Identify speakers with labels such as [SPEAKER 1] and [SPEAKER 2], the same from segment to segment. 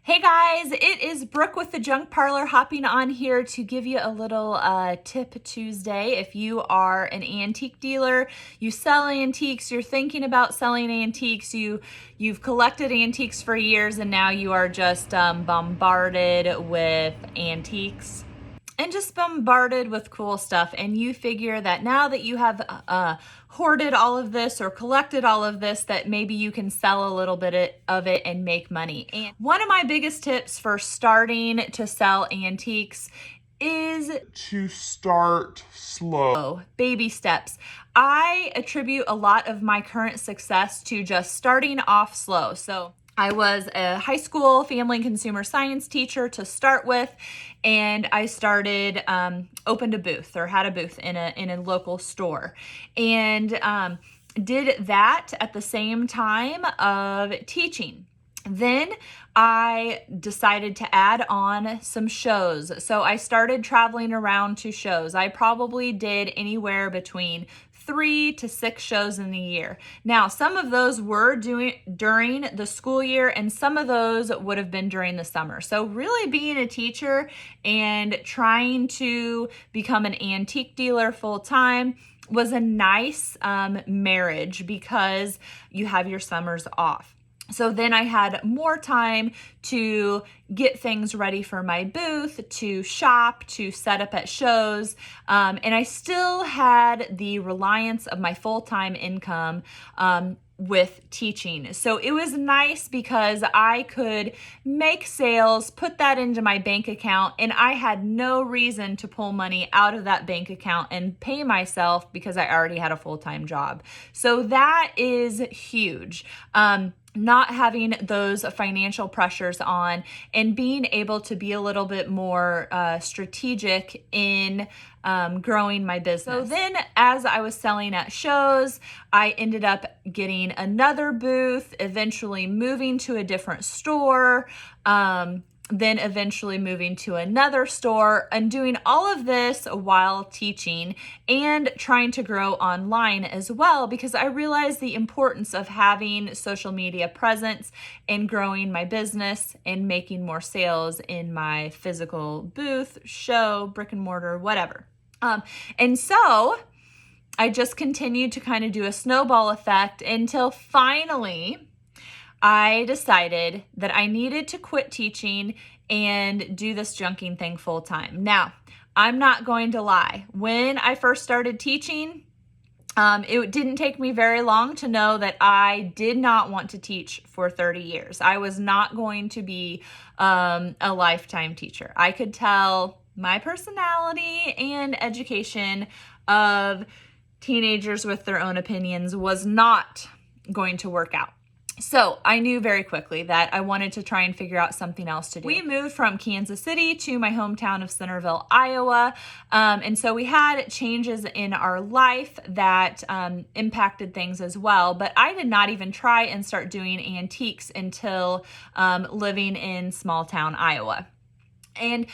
[SPEAKER 1] Hey guys, it is Brooke with the Junk Parlor hopping on here to give you a little tip Tuesday. If you are an antique dealer, you sell antiques, you're thinking about selling antiques, you've collected antiques for years and now you are just bombarded with antiques and just bombarded with cool stuff, and you figure that now that you have hoarded all of this or collected all of this, that maybe you can sell a little bit of it and make money. And one of my biggest tips for starting to sell antiques is
[SPEAKER 2] to start slow.
[SPEAKER 1] baby steps. I attribute a lot of my current success to just starting off slow. So I was a high school family and consumer science teacher to start with, and I started, opened a booth or had a booth in a local store, and did that at the same time of teaching. Then I decided to add on some shows. So I started traveling around to shows. I probably did anywhere between 3 to 6 shows in the year. Now, some of those were during the school year and some of those would have been during the summer. So really being a teacher and trying to become an antique dealer full time was a nice marriage because you have your summers off. So then I had more time to get things ready for my booth, to shop, to set up at shows, and I still had the reliance of my full-time income with teaching. So it was nice because I could make sales, put that into my bank account, and I had no reason to pull money out of that bank account and pay myself because I already had a full-time job. So that is huge. Not having those financial pressures on and being able to be a little bit more strategic in growing my business. So then as I was selling at shows, I ended up getting another booth, eventually moving to a different store, then eventually moving to another store, and doing all of this while teaching and trying to grow online as well, because I realized the importance of having social media presence and growing my business and making more sales in my physical booth, show, brick and mortar, whatever. And so I just continued to kind of do a snowball effect until finally I decided that I needed to quit teaching and do this junking thing full time. Now, I'm not going to lie. When I first started teaching, it didn't take me very long to know that I did not want to teach for 30 years. I was not going to be a lifetime teacher. I could tell my personality and education of teenagers with their own opinions was not going to work out. So I knew very quickly that I wanted to try and figure out something else to do. We moved from Kansas City to my hometown of Centerville, Iowa. And so we had changes in our life that impacted things as well. But I did not even try and start doing antiques until living in small town Iowa. And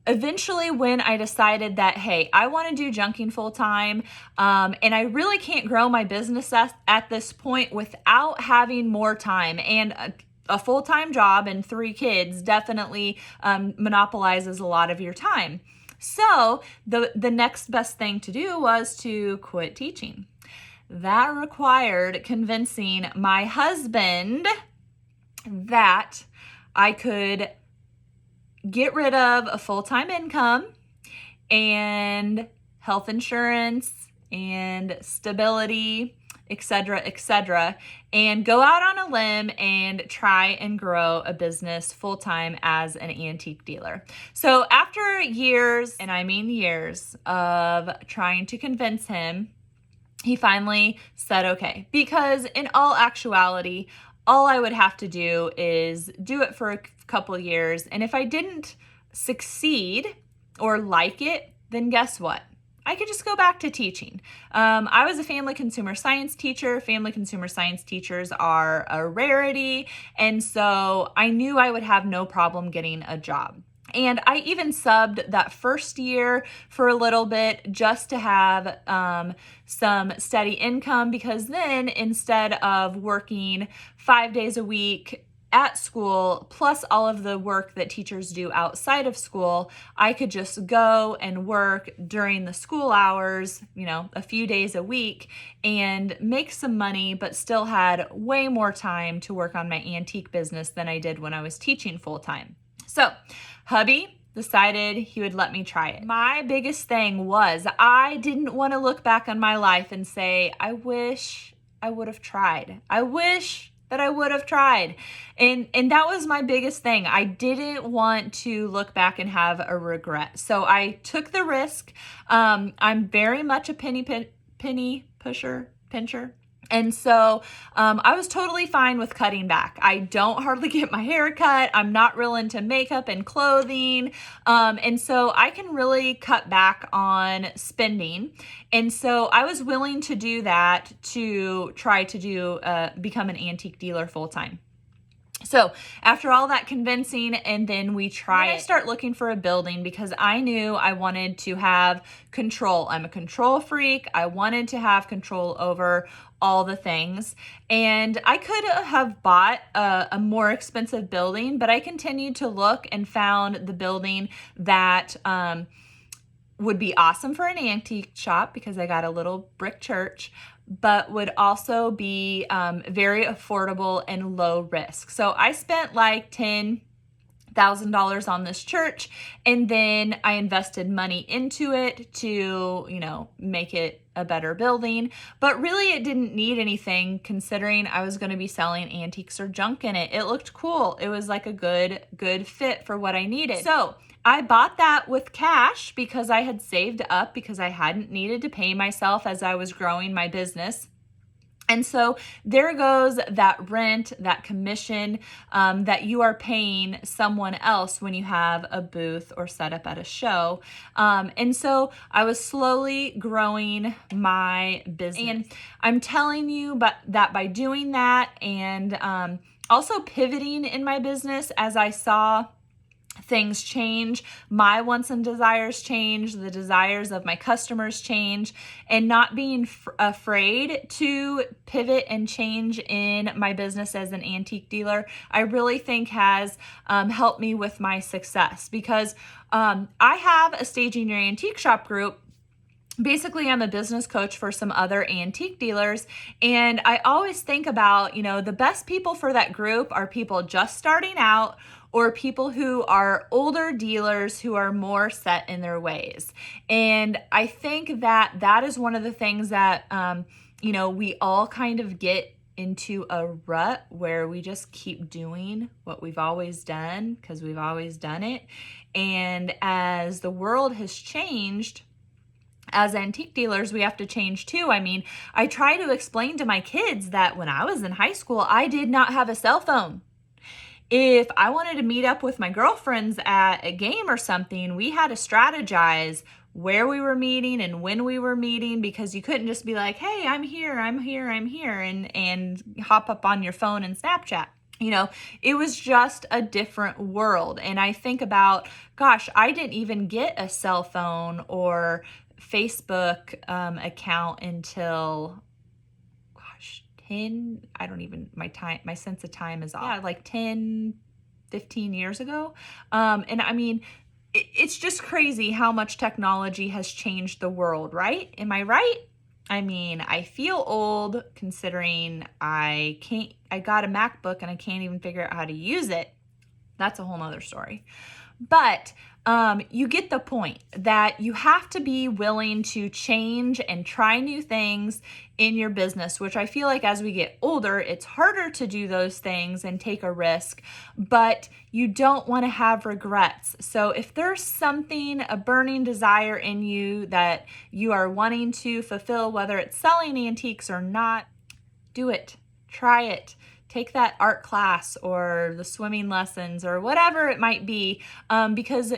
[SPEAKER 1] eventually when I decided that, hey, I want to do junking full time, and I really can't grow my business at this point without having more time, and a full-time job and 3 kids definitely monopolizes a lot of your time. So the next best thing to do was to quit teaching. That required convincing my husband that I could get rid of a full-time income and health insurance and stability, etc., and go out on a limb and try and grow a business full-time as an antique dealer. So after years, and I mean years, of trying to convince him, he finally said okay, because in all actuality, all I would have to do is do it for a couple years. And if I didn't succeed or like it, then guess what? I could just go back to teaching. I was a family consumer science teacher. Family consumer science teachers are a rarity. And so I knew I would have no problem getting a job. And I even subbed that first year for a little bit just to have some steady income, because then instead of working 5 days a week at school, plus all of the work that teachers do outside of school, I could just go and work during the school hours, a few days a week, and make some money, but still had way more time to work on my antique business than I did when I was teaching full time. So, hubby decided he would let me try it. My biggest thing was I didn't want to look back on my life and say, I wish I would have tried. I wish that I would have tried. And that was my biggest thing. I didn't want to look back and have a regret. So I took the risk. I'm very much a penny pincher. And so I was totally fine with cutting back. I don't hardly get my hair cut. I'm not real into makeup and clothing. And so I can really cut back on spending. And so I was willing to do that to try to become an antique dealer full time. So after all that convincing, and then I start looking for a building because I knew I wanted to have control. I'm a control freak. I wanted to have control over all the things. And I could have bought a more expensive building, but I continued to look and found the building that would be awesome for an antique shop because I got a little brick church, but would also be very affordable and low risk. So I spent like $10,000 on this church, and then I invested money into it to, make it a better building. But really it didn't need anything considering I was going to be selling antiques or junk in it. It looked cool. It was like a good fit for what I needed. So I bought that with cash because I had saved up because I hadn't needed to pay myself as I was growing my business. And so there goes that rent, that commission that you are paying someone else when you have a booth or set up at a show. And so I was slowly growing my business. And I'm telling you that by doing that and also pivoting in my business as I saw things change, my wants and desires change, the desires of my customers change, and not being afraid to pivot and change in my business as an antique dealer, I really think has helped me with my success because I have a Staging Your Antique Shop group. Basically, I'm a business coach for some other antique dealers, and I always think about, the best people for that group are people just starting out or people who are older dealers who are more set in their ways. And I think that is one of the things that, we all kind of get into a rut where we just keep doing what we've always done because we've always done it. And as the world has changed, as antique dealers, we have to change too. I mean, I try to explain to my kids that when I was in high school, I did not have a cell phone. If I wanted to meet up with my girlfriends at a game or something, we had to strategize where we were meeting and when we were meeting because you couldn't just be like, hey, I'm here, and hop up on your phone and Snapchat. It was just a different world. And I think about, gosh, I didn't even get a cell phone or Facebook account until my sense of time is off. Yeah, like 10, 15 years ago. And I mean, it's just crazy how much technology has changed the world, right? Am I right? I mean, I feel old considering I got a MacBook and I can't even figure out how to use it. That's a whole nother story. But you get the point that you have to be willing to change and try new things in your business, which I feel like as we get older, it's harder to do those things and take a risk, but you don't want to have regrets. So if there's something, a burning desire in you that you are wanting to fulfill, whether it's selling antiques or not, do it, try it. Take that art class or the swimming lessons or whatever it might be, because,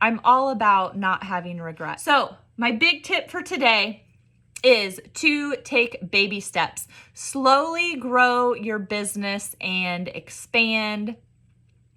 [SPEAKER 1] I'm all about not having regrets. So my big tip for today is to take baby steps. Slowly grow your business and expand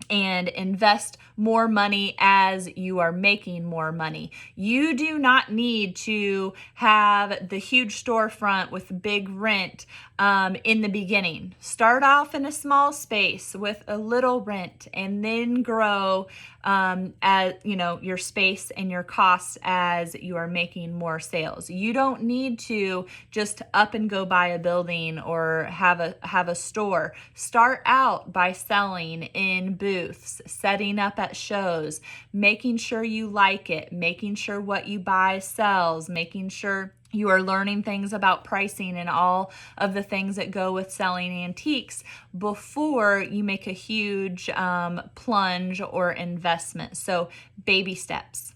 [SPEAKER 1] and invest more money as you are making more money. You do not need to have the huge storefront with big rent in the beginning. Start off in a small space with a little rent, and then grow as your space and your costs as you are making more sales. You don't need to just up and go buy a building or have a store. Start out by selling in booths, setting up at shows, making sure you like it, making sure what you buy sells, making sure you are learning things about pricing and all of the things that go with selling antiques before you make a huge plunge or investment. So baby steps.